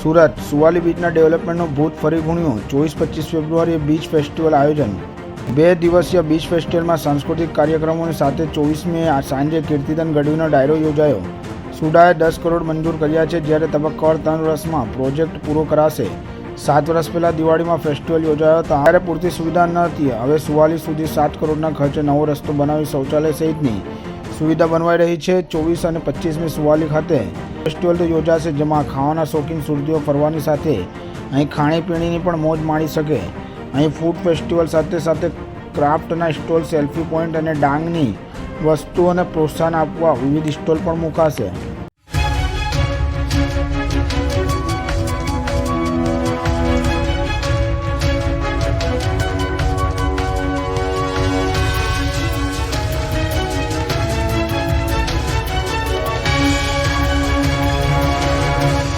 સુરત સુવાલી બીચના ડેવલપમેન્ટનું ભૂત ફરી ગુણ્યું। 24-25 ફેબ્રુઆરીએ બીચ ફેસ્ટિવલ આયોજન। 2 દિવસીય બીચ ફેસ્ટિવલમાં સાંસ્કૃતિક કાર્યક્રમોની સાથે 24 મે સાંજે કીર્તિદાન ગઢવીનો ડાયરો યોજાયો। સુડાએ 10 કરોડ મંજૂર કર્યા છે, જ્યારે તબક્કાવાર 3 વર્ષમાં પ્રોજેક્ટ પૂરો કરાશે। 7 વર્ષ પહેલાં દિવાળીમાં ફેસ્ટિવલ યોજાયો હતો, ત્યારે પૂરતી સુવિધા ન હતી। હવે સુવાલી સુધી 7 કરોડના ખર્ચે નવો રસ્તો બનાવી શૌચાલય સહિતની સુવિધા બનવાઈ રહી છે। 24 અને 25 મે સુવાલી ખાતે ફેસ્ટિવલ તો યોજાશે, જેમાં ખાવાના શોખીન સુરતીઓ ફરવાની સાથે અહીં ખાણીપીણીની પણ મોજ માણી શકે। અહીં ફૂડ ફેસ્ટિવલ સાથે સાથે ક્રાફ્ટના સ્ટોલ, સેલ્ફી પોઈન્ટ અને ડાંગની વસ્તુઓને પ્રોત્સાહન આપવા વિવિધ સ્ટોલ પણ મુકાશે।